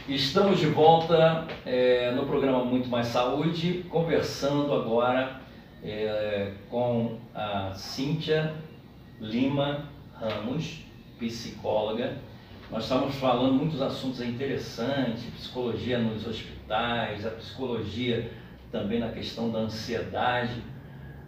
Estamos de volta no programa Muito Mais Saúde, conversando agora com a Cíntia Lima Ramos, psicóloga. Nós estamos falando muitos assuntos interessantes, psicologia nos hospitais, a psicologia também na questão da ansiedade.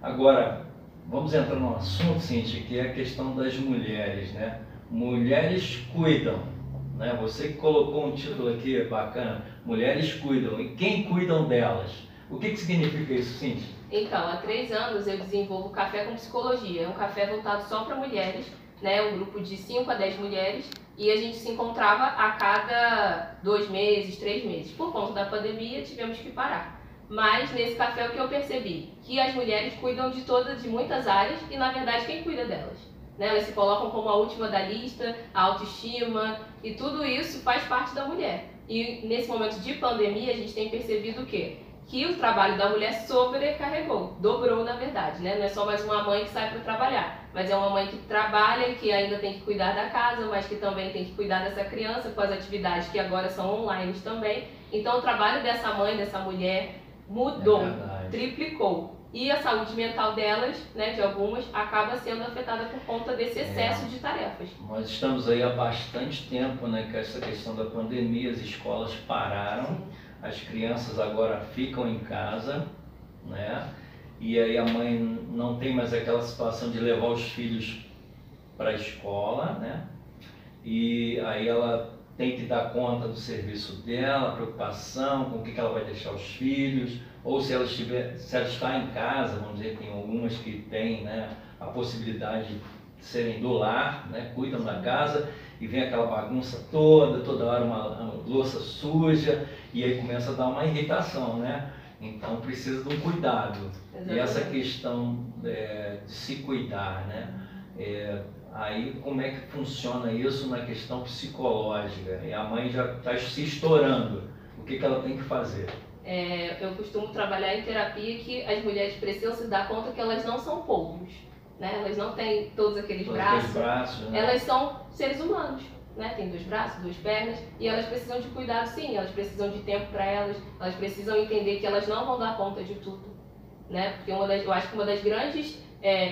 Agora, vamos entrar num assunto, Cíntia, que é a questão das mulheres, né? Mulheres cuidam, né? Você que colocou um título aqui bacana, Mulheres Cuidam. E quem cuidam delas? O que significa isso, Cíntia? Então, há 3 anos eu desenvolvo Café com Psicologia. É um café voltado só para mulheres, né? Um grupo de 5 a 10 mulheres. E a gente se encontrava a cada 2 meses, 3 meses. Por conta da pandemia, tivemos que parar. Mas nesse café o que eu percebi? Que as mulheres cuidam de muitas áreas e, na verdade, quem cuida delas? Né? Elas se colocam como a última da lista, a autoestima, e tudo isso faz parte da mulher. E nesse momento de pandemia, a gente tem percebido o quê? Que o trabalho da mulher sobrecarregou, dobrou na verdade, né? Não é só mais uma mãe que sai para trabalhar, mas é uma mãe que trabalha, que ainda tem que cuidar da casa, mas que também tem que cuidar dessa criança com as atividades que agora são online também. Então o trabalho dessa mãe, dessa mulher, mudou, triplicou. E a saúde mental delas, né, de algumas, acaba sendo afetada por conta desse excesso de tarefas. Nós estamos aí há bastante tempo, né, com essa questão da pandemia, as escolas pararam. Sim. As crianças agora ficam em casa, né? E aí a mãe não tem mais aquela situação de levar os filhos para a escola, né? E aí ela tem que dar conta do serviço dela, preocupação com o que ela vai deixar os filhos, ou se ela está em casa, vamos dizer, tem algumas que têm, né, a possibilidade de serem do lar, né, cuidam da casa, e vem aquela bagunça toda hora uma louça suja, e aí começa a dar uma irritação, né? Então precisa de um cuidado. Exatamente. E essa questão de se cuidar, né? Aí como é que funciona isso na questão psicológica? E a mãe já está se estourando, o que ela tem que fazer? Eu costumo trabalhar em terapia que as mulheres precisam se dar conta que elas não são polvos, né? Elas não têm todos aqueles braços, né? Elas são seres humanos, né? Tem 2 braços, 2 pernas, e elas precisam de cuidado sim, elas precisam de tempo para elas precisam entender que elas não vão dar conta de tudo, né? Porque eu acho que uma das grandes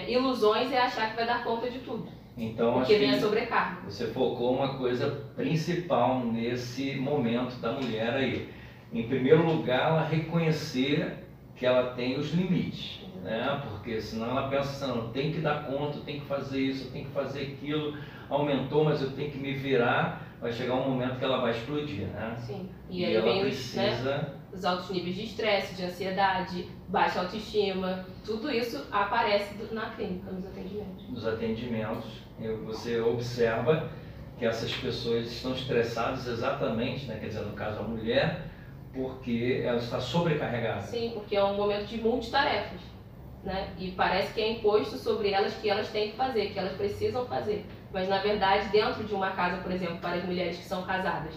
ilusões é achar que vai dar conta de tudo. Então, porque vem a sobrecarga. Você focou uma coisa principal nesse momento da mulher aí. Em primeiro lugar, ela reconhecer que ela tem os limites, né? Porque senão ela pensa assim, não, tem que dar conta, tem que fazer isso, tem que fazer aquilo, aumentou, mas eu tenho que me virar, vai chegar um momento que ela vai explodir, né? Sim, e aí vem os altos níveis de estresse, de ansiedade, baixa autoestima, tudo isso aparece na clínica, nos atendimentos. Nos atendimentos, você observa que essas pessoas estão estressadas exatamente, né? Quer dizer, no caso a mulher, porque ela está sobrecarregada. Sim, porque é um momento de multitarefas, né? E parece que é imposto sobre elas que elas têm que fazer, que elas precisam fazer. Mas na verdade, dentro de uma casa, por exemplo, para as mulheres que são casadas,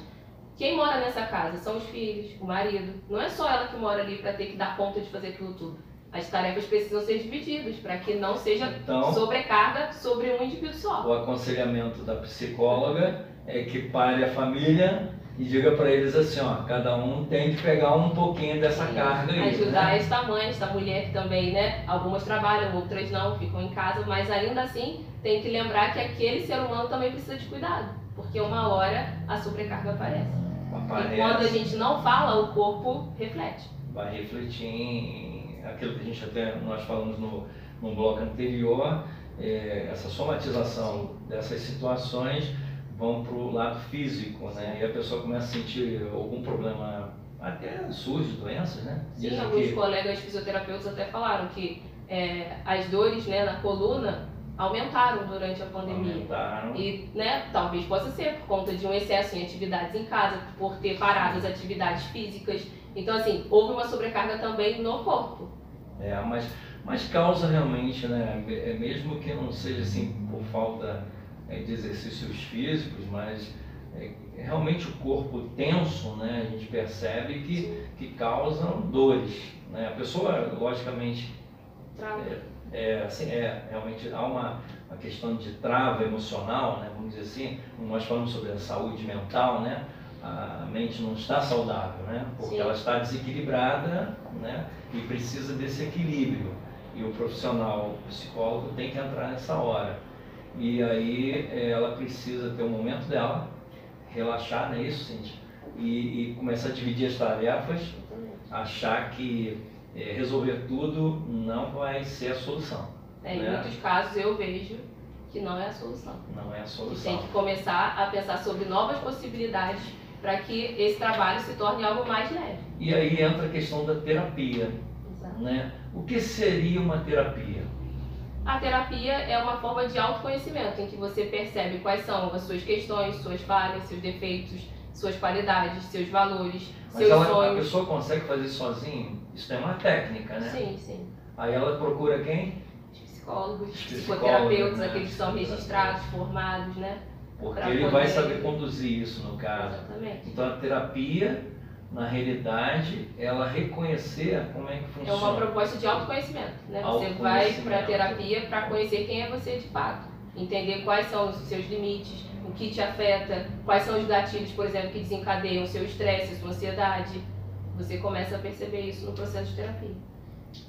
quem mora nessa casa são os filhos, o marido. Não é só ela que mora ali para ter que dar conta de fazer aquilo tudo. As tarefas precisam ser divididas para que não seja sobrecarga sobre um indivíduo só. O aconselhamento da psicóloga é que pare a família e diga para eles assim, ó, cada um tem que pegar um pouquinho dessa carga aí. Ajudar, né? Esta mãe, esta mulher que também, né? Algumas trabalham, outras não, ficam em casa, mas ainda assim tem que lembrar que aquele ser humano também precisa de cuidado, porque uma hora a sobrecarga aparece. E quando a gente não fala, o corpo reflete. Vai refletir em aquilo que a gente nós falamos no bloco anterior, essa somatização dessas situações vão para o lado físico, né? E a pessoa começa a sentir algum problema, até surge doenças, né? Sim, alguns colegas fisioterapeutas até falaram que as dores, né, na coluna aumentaram durante a pandemia. E, né, talvez possa ser por conta de um excesso em atividades em casa, por ter parado as atividades físicas. Então, assim, houve uma sobrecarga também no corpo. Mas causa realmente, né, mesmo que não seja assim por falta de exercícios físicos, mas realmente o corpo tenso, né, a gente percebe que causam dores, né? A pessoa, logicamente, realmente há uma questão de trava emocional, né, vamos dizer assim, nós falamos sobre a saúde mental, né? a mente não está saudável, né? Porque Sim. ela está desequilibrada, né? E precisa desse equilíbrio. E o profissional, o psicólogo, tem que entrar nessa hora. E aí ela precisa ter o momento dela, relaxar, não é isso, Cíntia? E começar a dividir as tarefas, achar que resolver tudo não vai ser a solução. Em né? muitos casos eu vejo que não é a solução. Não é a Que solução. tem que começar a pensar sobre novas possibilidades para que esse trabalho se torne algo mais leve. E aí entra a questão da terapia. Exato. Né? O que seria uma terapia? A terapia é uma forma de autoconhecimento em que você percebe quais são as suas questões, suas falhas, seus defeitos, suas qualidades, seus valores, Mas seus a sonhos. pessoa consegue fazer sozinho? Isso é uma técnica, né? Sim, sim. Aí ela procura quem? Os psicólogos, Os psicoterapeutas, né? aqueles que são registrados, formados, né? Porque Pra ele poder- vai saber conduzir isso no caso. Exatamente. Então a terapia, na realidade, ela reconhecer como é que É funciona. uma proposta de autoconhecimento, né? Você Autoconhecimento. vai para a terapia para conhecer quem é você de fato, entender quais são os seus limites, o que te afeta, quais são os gatilhos, por exemplo, que desencadeiam o seu estresse, sua ansiedade. Você começa a perceber isso no processo de terapia.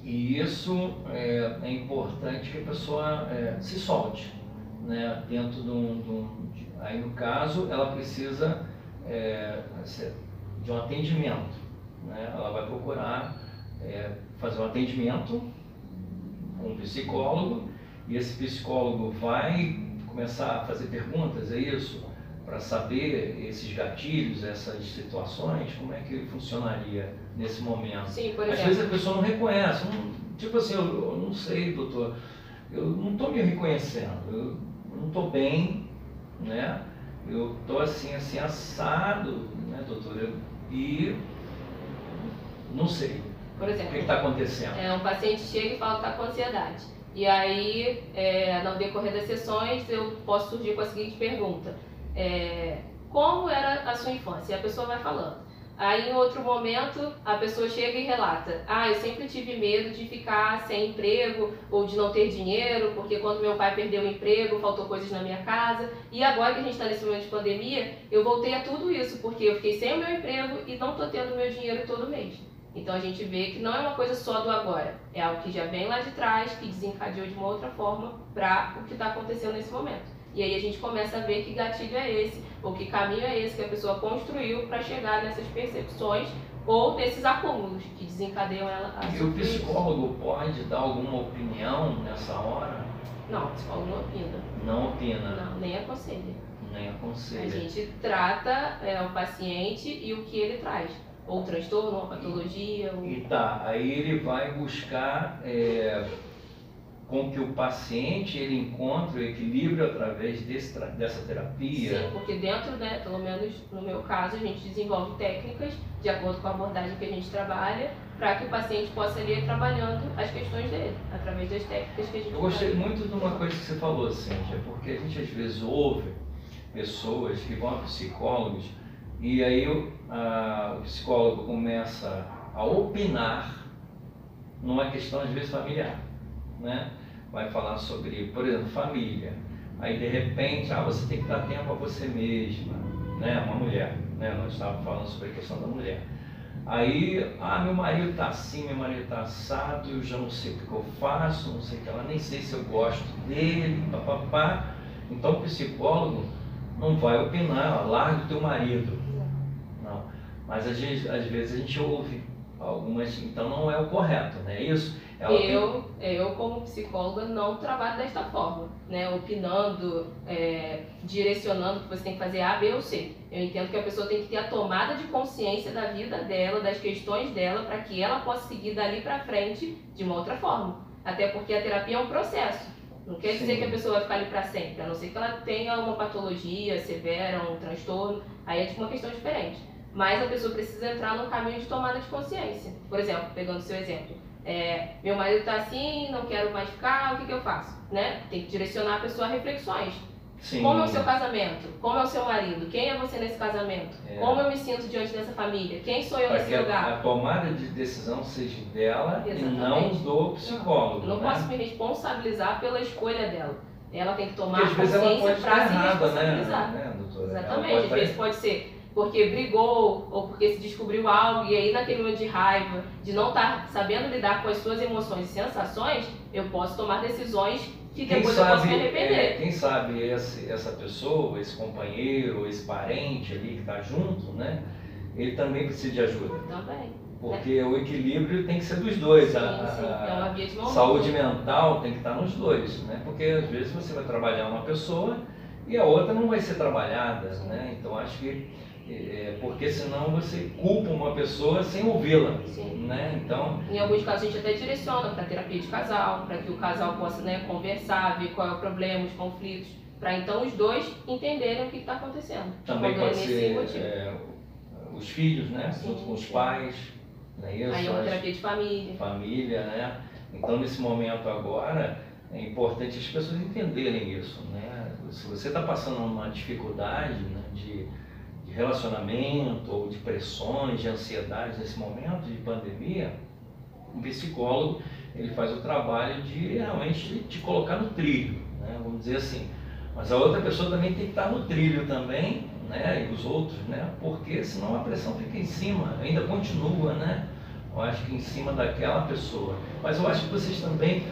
E isso é importante que a pessoa se solte, né? Dentro aí no caso, ela precisa de um atendimento, né? Ela vai procurar fazer um atendimento com um psicólogo, e esse psicólogo vai começar a fazer perguntas, é isso? Para saber esses gatilhos, essas situações, como é que funcionaria nesse momento. Sim, por Às exemplo. vezes a pessoa não reconhece, tipo assim, eu não sei, doutor, eu não estou me reconhecendo, eu não estou bem, né? Eu estou assim assado, né, doutor? E não sei. Por O exemplo, que está acontecendo? um paciente chega e fala que está com ansiedade. E aí, no decorrer das sessões, eu posso surgir com a seguinte pergunta. Como era a sua infância? E a pessoa vai falando. Aí, em outro momento, a pessoa chega e relata. Eu sempre tive medo de ficar sem emprego ou de não ter dinheiro, porque quando meu pai perdeu o emprego, faltou coisas na minha casa. E agora que a gente está nesse momento de pandemia, eu voltei a tudo isso, porque eu fiquei sem o meu emprego e não estou tendo meu dinheiro todo mês. Então a gente vê que não é uma coisa só do agora, é algo que já vem lá de trás, que desencadeou de uma outra forma para o que está acontecendo nesse momento. E aí a gente começa a ver que gatilho é esse, ou que caminho é esse que a pessoa construiu para chegar nessas percepções ou nesses acúmulos que desencadeiam ela a E o sofrer isso. psicólogo pode dar alguma opinião nessa hora? Não, o psicólogo não opina. Não opina, Não, nem aconselha. nem A aconselha. gente trata o paciente e o que ele traz. Ou transtorno, ou patologia. Ou... E tá, aí ele vai buscar com que o paciente ele encontre o equilíbrio através dessa terapia. Sim, porque dentro, né, pelo menos no meu caso, a gente desenvolve técnicas de acordo com a abordagem que a gente trabalha, para que o paciente possa ir trabalhando as questões dele, através das técnicas que a gente Eu gostei trabalha. muito de uma coisa que você falou, Cíntia, porque a gente às vezes ouve pessoas que vão a psicólogos e aí o psicólogo começa a opinar numa questão às vezes familiar, né? Vai falar sobre, por exemplo, família. Aí de repente, você tem que dar tempo a você mesma, né? Uma mulher, né? Nós estávamos falando sobre a questão da mulher. Aí, meu marido está assim, meu marido está assado, eu já não sei o que eu faço, não sei o que ela, nem sei se eu gosto dele, papapá. Então o psicólogo não vai opinar, larga o teu marido. Não. Mas às vezes a gente ouve algumas, então não é o correto, né? Isso. Eu como psicóloga não trabalho desta forma, né? Opinando, direcionando que você tem que fazer A, B ou C. Eu entendo que a pessoa tem que ter a tomada de consciência da vida dela, das questões dela, para que ela possa seguir dali para frente de uma outra forma. Até porque a terapia é um processo. Não quer dizer Sim. que a pessoa vai ficar ali para sempre, a não ser que ela tenha uma patologia severa, um transtorno, aí é tipo uma questão diferente. Mas a pessoa precisa entrar num caminho de tomada de consciência. Por exemplo, pegando o seu exemplo, meu marido está assim, não quero mais ficar, o que eu faço? Né? Tem que direcionar a pessoa a reflexões. Sim. Como é o seu casamento? Como é o seu marido? Quem é você nesse casamento? Como eu me sinto diante dessa família? Quem sou eu Para nesse que lugar? a tomada de decisão seja dela e não Exatamente. do psicólogo. Eu não né? posso me responsabilizar pela escolha dela. Ela tem que tomar Porque às vezes ela consciência pode estar para se errada, responsabilizar. né, doutora? Exatamente, Ela às vezes pode ser porque brigou ou porque se descobriu algo, e aí naquele momento de raiva, de não estar sabendo lidar com as suas emoções e sensações, eu posso tomar decisões que depois eu posso me arrepender. Quem sabe essa pessoa, esse companheiro, esse parente ali que está junto, né? Ele também precisa de ajuda. Também. Porque o equilíbrio tem que ser dos dois. Sim, é uma via de mão saúde dupla. mental tem que estar nos dois, né? Porque às vezes você vai trabalhar uma pessoa e a outra não vai ser trabalhada, né? Então acho que porque senão você culpa uma pessoa sem ouvi-la, né? Então, em alguns casos a gente até direciona para terapia de casal, para que o casal possa, né, conversar, ver qual é o problema, os conflitos, para então os dois entenderem o que está acontecendo. Também pode ser os filhos, né? Junto com os pais, né? Isso, aí é uma terapia de família. Família, né? Então nesse momento agora é importante as pessoas entenderem isso, né? Se você está passando uma dificuldade, né, de relacionamento ou de pressões, de ansiedade nesse momento de pandemia, um psicólogo ele faz o trabalho de realmente te colocar no trilho, né? Vamos dizer assim. Mas a outra pessoa também tem que estar no trilho também, né? E os outros, né? Porque senão a pressão fica em cima, ainda continua, né? Eu acho que em cima daquela pessoa. Mas eu acho que vocês também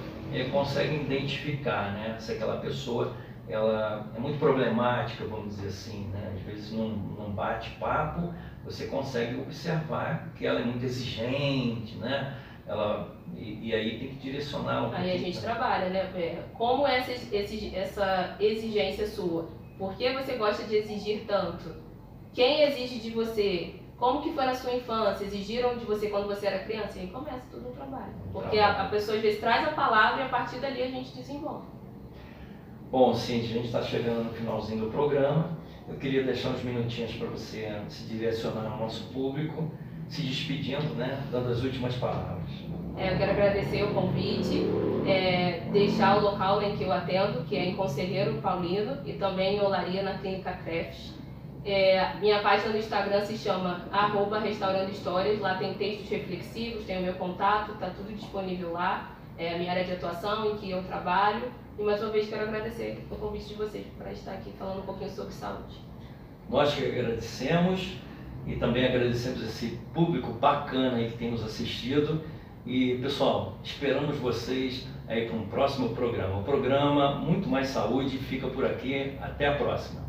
conseguem identificar, né? Se aquela pessoa ela é muito problemática, vamos dizer assim, né? Às vezes num bate-papo você consegue observar que ela é muito exigente, né? E aí tem que direcionar. Aí a gente trabalha, né? Como essa exigência sua? Por que você gosta de exigir tanto? Quem exige de você? Como que foi na sua infância? Exigiram de você quando você era criança? E aí começa tudo um trabalho. Porque a pessoa às vezes traz a palavra e a partir dali a gente desenvolve. Bom, Cíntia, a gente está chegando no finalzinho do programa. Eu queria deixar uns minutinhos para você se direcionar ao nosso público, se despedindo, né, dando as últimas palavras. Eu quero agradecer o convite, deixar o local em que eu atendo, que é em Conselheiro Paulino, e também em Olaria, na Clínica Crefts. Minha página no Instagram se chama @restaurando-histórias, lá tem textos reflexivos, tem o meu contato, está tudo disponível lá. É a minha área de atuação em que eu trabalho. E mais uma vez quero agradecer o convite de vocês para estar aqui falando um pouquinho sobre saúde. Nós que agradecemos e também agradecemos esse público bacana aí que tem nos assistido. E pessoal, esperamos vocês aí para um próximo programa. O programa Muito Mais Saúde fica por aqui. Até a próxima.